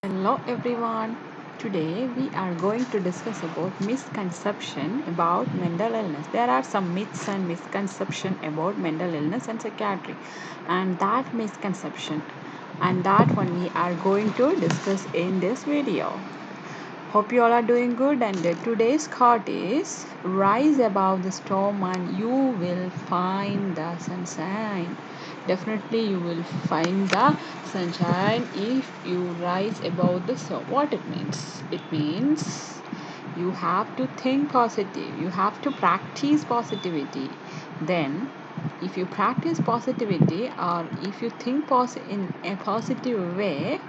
Hello everyone. Today we are going to discuss about misconception about mental illness. There are some myths and misconception about mental illness and psychiatry, and that misconception and that one we are going to discuss in this video. Hope you all are doing good, and today's quote is rise above the storm and you will find the sunshine. Definitely you will find the sunshine if you rise above the storm. What it means? It means you have to think positive, you have to practice positivity. Then if you practice positivity or if you think in a positive way,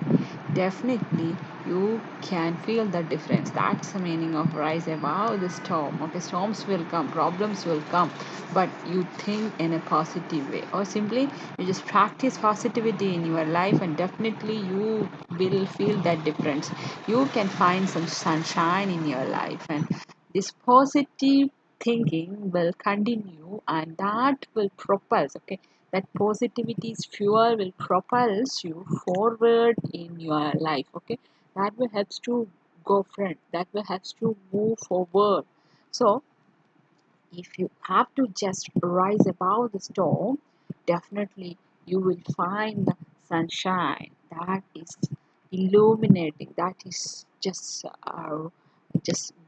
definitely you can feel the difference. That's the meaning of rise above the storm. Okay, storms will come, problems will come, but you think in a positive way, or simply you just practice positivity in your life, and definitely you will feel that difference. You can find some sunshine in your life, and this positive thinking will continue, and that will propel. Okay, that positivity's fuel will propels you forward in your life. Okay, that will helps to go front, that will helps to move forward. So if you have to just rise above the storm, definitely you will find the sunshine that is illuminating, that is just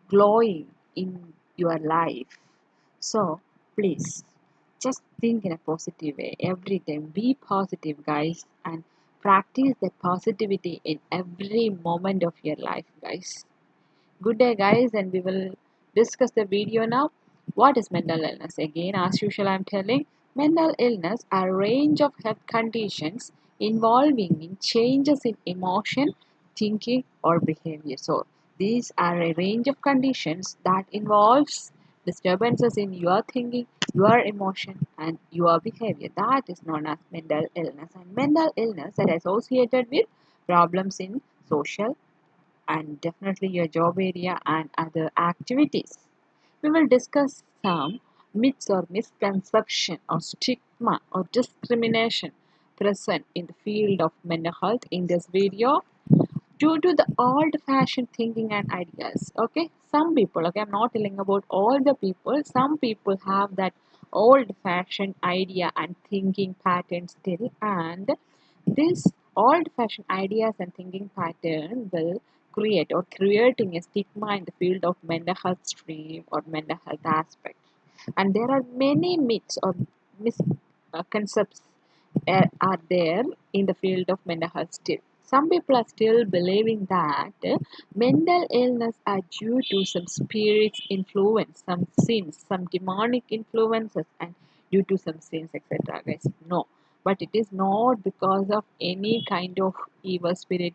glowing in your life. So please just think in a positive way every time. Be positive, guys, and practice that positivity in every moment of your life, guys. Good day, guys, and we will discuss the video now. What is mental illness? Again, as usual, I'm telling mental illness are a range of health conditions involving in changes in emotion, thinking, or behavior. So, these are a range of conditions that involves disturbances in your thinking, your emotion, and your behavior. That is known as mental illness. And mental illness are associated with problems in social and definitely your job area and other activities. We will discuss some myths or misconception or stigma or discrimination present in the field of mental health in this video due to the old fashioned thinking and ideas. Okay, some people, okay, I'm not telling about all the people, some people have that old fashioned idea and thinking pattern still, and this old fashioned ideas and thinking pattern will create or creating a stigma in the field of mental health stream or mental health aspect. And there are many myths or misconceptions are there in the field of mental health still. Some people are still believing that mental illness are due to some spirits influence, some sins, some demonic influences, and due to some sins, etc. Guys, no, but it is not because of any kind of evil spirit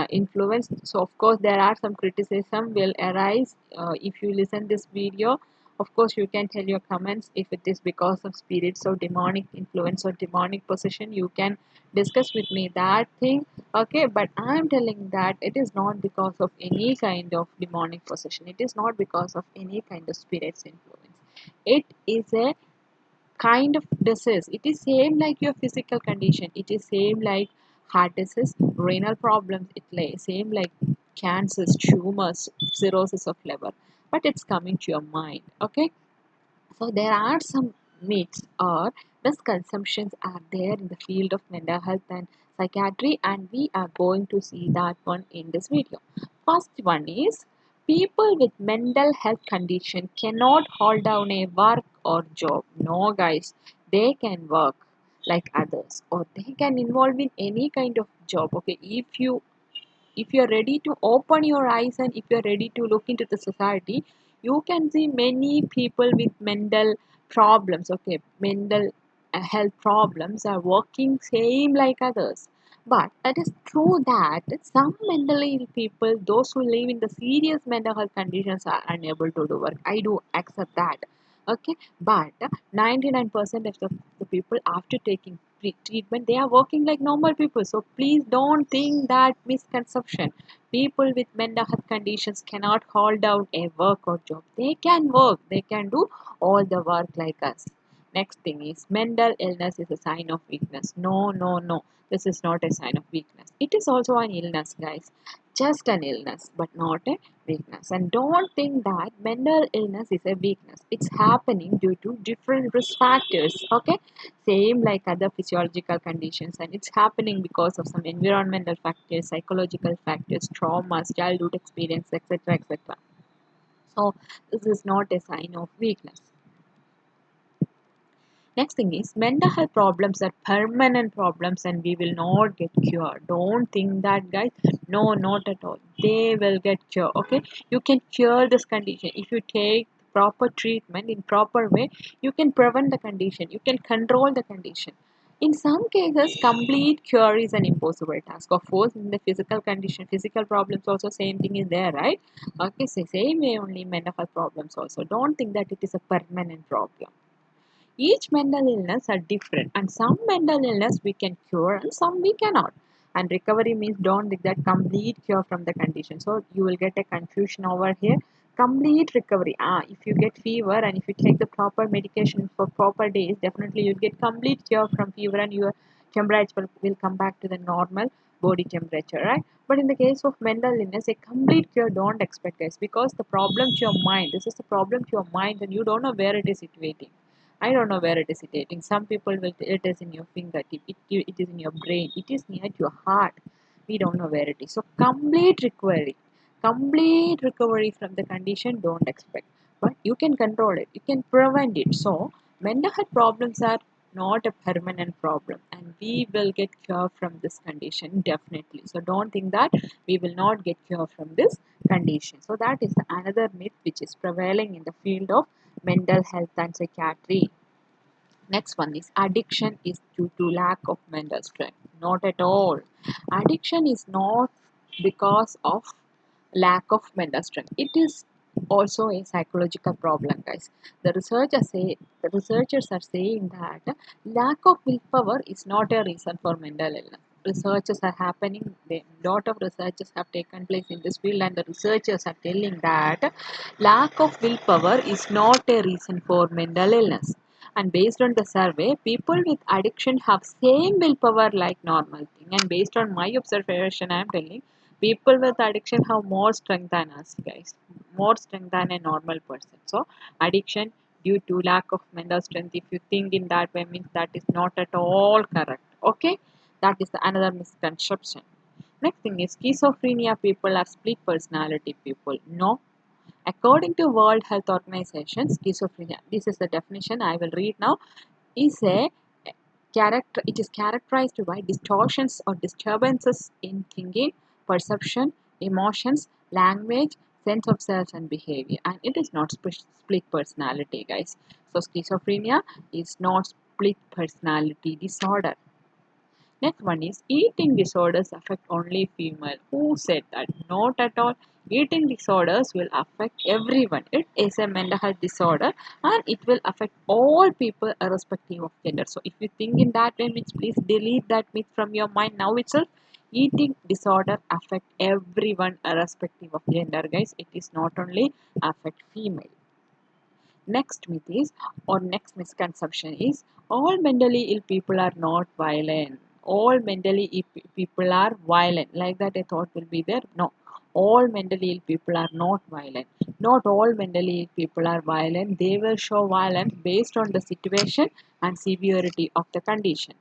influence. So of course there are some criticism will arise if you listen this video. Of course you can tell your comments if it is because of spirits or demonic influence or demonic possession. You can discuss with me that thing. Okay, but I am telling that it is not because of any kind of demonic possession, it is not because of any kind of spirits influence. It is a kind of disease. It is same like your physical condition, it is same like heart disease, renal problems, it same like cancers, tumors, cirrhosis of liver, but it's coming to your mind. Okay, so there are some myths or misconceptions are there in the field of mental health and psychiatry, and we are going to see that one in this video. First one is people with mental health condition cannot hold down a work or job. No, guys, they can work like others, or they can involve in any kind of job. Okay, if you're ready to open your eyes and if you're ready to look into the society, you can see many people with mental problems. Okay, mental health problems are working same like others. But it is true that some mentally ill people, those who live in the serious mental health conditions, are unable to do work. I do accept that. Okay, but 99% of the people after taking treatment, they are working like normal people. So please don't think that misconception. People with mental health conditions cannot hold down a work or job. They can work, they can do all the work like us. Next thing is mental illness is a sign of weakness. No, no, no. This is not a sign of weakness. It is also an illness, guys. Just an illness, but not a weakness. And don't think that mental illness is a weakness. It's happening due to different risk factors. Okay, same like other physiological conditions, and it's happening because of some environmental factors, psychological factors, traumas, childhood experience, etc., etc. So this is not a sign of weakness. Next thing is mental health problems are permanent problems and we will not get cured. Don't think that, guys. No, not at all. They will get cured. Okay, you can cure this condition if you take proper treatment in proper way. You can prevent the condition. You can control the condition. In some cases, complete cure is an impossible task. Of course, in the physical condition, physical problems also same thing is there, right? Okay, so same way only mental health problems also. Don't think that it is a permanent problem. Each mental illness are different, and some mental illness we can cure and some we cannot. And recovery means don't think that complete cure from the condition. So you will get a confusion over here. Complete recovery. If you get fever and if you take the proper medication for proper days, definitely you'll get complete cure from fever and your temperature will come back to the normal body temperature, right? But in the case of mental illness, a complete cure don't expect, guys, because the problem to your mind. This is the problem to your mind, and you don't know where it is situating. I don't know where it is situating. Some people will tell it is in your fingertip, it is in your brain, it is near to your heart. We don't know where it is. So complete recovery from the condition don't expect. But you can control it, you can prevent it. So mental health problems are not a permanent problem and we will get cure from this condition definitely. So don't think that we will not get cure from this condition. So that is another myth which is prevailing in the field of mental health and psychiatry. Next one is addiction is due to lack of mental strength. Not at all. Addiction is not because of lack of mental strength. It is also a psychological problem, guys. The researchers are saying that lack of willpower is not a reason for mental illness. Researches are happening. A lot of researches have taken place in this field, and the researchers are telling that lack of willpower is not a reason for mental illness. And based on the survey, people with addiction have same willpower like normal thing. And based on my observation, I am telling people with addiction have more strength than us, guys, more strength than a normal person. So addiction due to lack of mental strength, if you think in that way, means that is not at all correct. Okay, that is another misconception. Next thing is schizophrenia people are split personality people. No, according to World Health Organization, schizophrenia, this is the definition I will read now, is a character. It is characterized by distortions or disturbances in thinking, perception, emotions, language, sense of self and behavior, and it is not split personality, guys. So schizophrenia is not split personality disorder. Next one is eating disorders affect only female. Who said that? Not at all. Eating disorders will affect everyone. It is a mental health disorder and it will affect all people irrespective of gender. So if you think in that way, means please delete that myth from your mind now itself. Eating disorder affect everyone irrespective of gender, guys. It is not only affect female. Next myth is, or next misconception is, all mentally ill people are not violent. All mentally ill people are violent. Like that, a thought will be there. No, all mentally ill people are not violent. Not all mentally ill people are violent. They will show violence based on the situation and severity of the condition.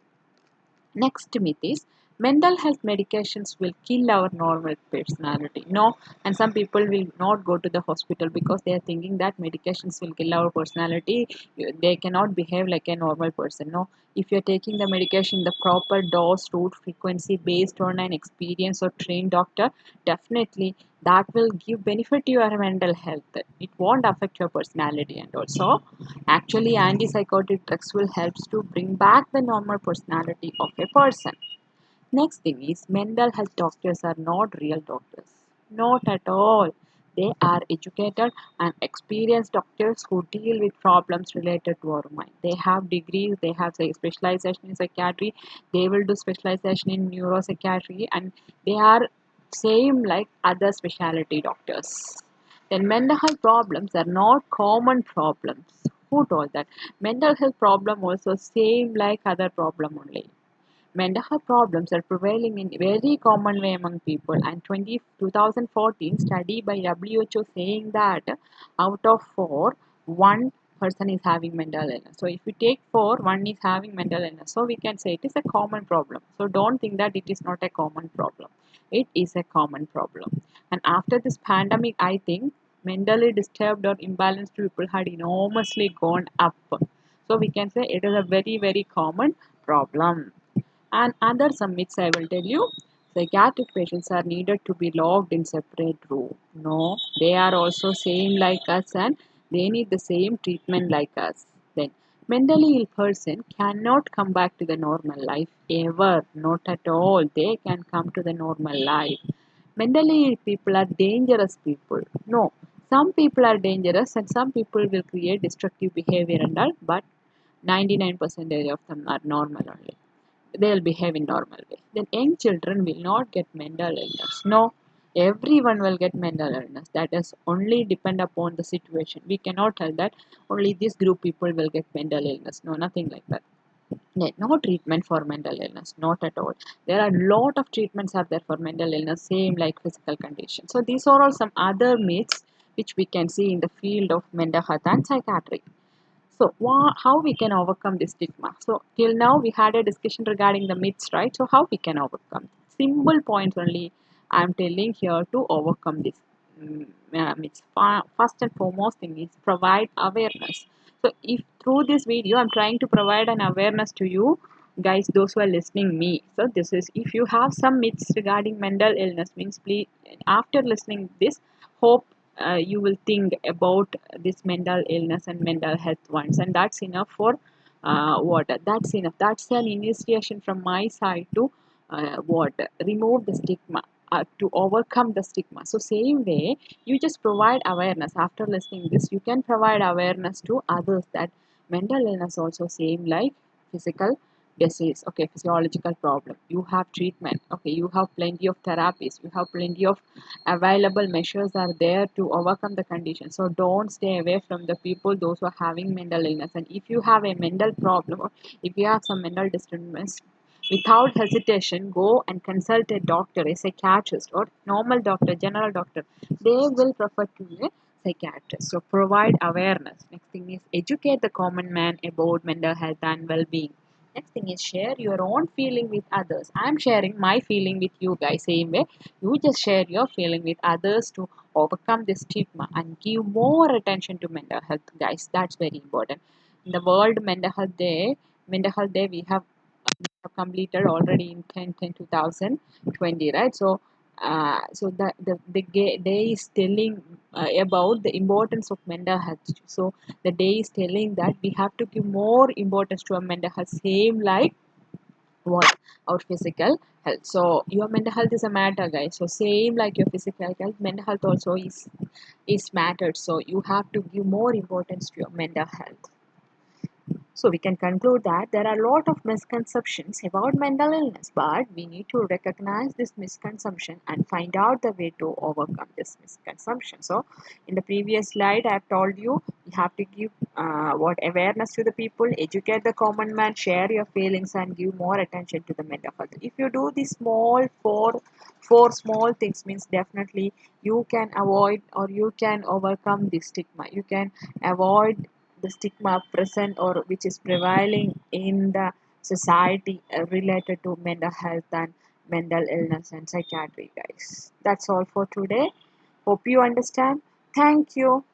Next myth is mental health medications will kill our normal personality. No, and some people will not go to the hospital because they are thinking that medications will kill our personality. They cannot behave like a normal person. No, if you are taking the medication, the proper dose, route, frequency based on an experienced or trained doctor, definitely that will give benefit to your mental health. It won't affect your personality, and also actually, antipsychotic drugs will help to bring back the normal personality of a person. Next thing is mental health doctors are not real doctors. Not at all. They are educated and experienced doctors who deal with problems related to our mind. They have degrees, they have say, specialization in psychiatry, they will do specialization in neuropsychiatry, and they are same like other specialty doctors. Then mental health problems are not common problems. Who told that? Mental health problem also same like other problem only. Mental health problems are prevailing in very common way among people, and 2014 study by WHO saying that out of four, one person is having mental illness. So if we take four, one is having mental illness. So we can say it is a common problem. So don't think that it is not a common problem. It is a common problem. And after this pandemic, I think mentally disturbed or imbalanced people had enormously gone up. So we can say it is a very, very common problem. And other some myths I will tell you. Psychiatric patients are needed to be locked in separate room. No, they are also same like us and they need the same treatment like us. Then mentally ill person cannot come back to the normal life ever. Not at all. They can come to the normal life. Mentally ill people are dangerous people. No, some people are dangerous and some people will create destructive behavior and all, but 99% of them are normal only. They'll behave in normal way. Then young children will not get mental illness. No, everyone will get mental illness. That is only depend upon the situation. We cannot tell that only this group people will get mental illness. No, nothing like that. No treatment for mental illness, not at all. There are a lot of treatments are there for mental illness, same like physical condition. So these are all some other myths which we can see in the field of mental health and psychiatry. So, how we can overcome this stigma? So, till now we had a discussion regarding the myths, right? So, how we can overcome? Simple points only I am telling here to overcome this myths. First and foremost thing is provide awareness. So, if through this video I'm trying to provide an awareness to you guys, those who are listening me. So, this is if you have some myths regarding mental illness, means please after listening this, hope you will think about this mental illness and mental health ones, and that's enough for what that's enough, that's an initiation from my side to what remove the stigma, to overcome the stigma. So same way you just provide awareness. After listening this, you can provide awareness to others that mental illness also same like physical disease. Okay, physiological problem, you have treatment. Okay, you have plenty of therapies, you have plenty of available measures are there to overcome the condition. So don't stay away from the people those who are having mental illness. And if you have a mental problem or if you have some mental disturbance, without hesitation go and consult a doctor, a psychiatrist or normal doctor, general doctor. They will prefer to a psychiatrist. So provide awareness. Next thing is educate the common man about mental health and well-being. Next thing is share your own feeling with others. I'm sharing my feeling with you guys. Same way, you just share your feeling with others to overcome this stigma and give more attention to mental health, guys. That's very important. In the World Mental Health Day, we have completed already in 2020, right? So, the day is telling about the importance of mental health. So the day is telling that we have to give more importance to our mental health, same like what our physical health. So your mental health is a matter, guys. So same like your physical health, mental health also is mattered. So you have to give more importance to your mental health. So we can conclude that there are a lot of misconceptions about mental illness, but we need to recognize this misconception and find out the way to overcome this misconception. So in the previous slide, I have told you have to give what awareness to the people, educate the common man, share your feelings, and give more attention to the mental health. If you do these four small things, means definitely you can avoid or you can overcome this stigma. You can avoid the stigma present or which is prevailing in the society related to mental health and mental illness and psychiatry, guys. That's all for today. Hope you understand. Thank you.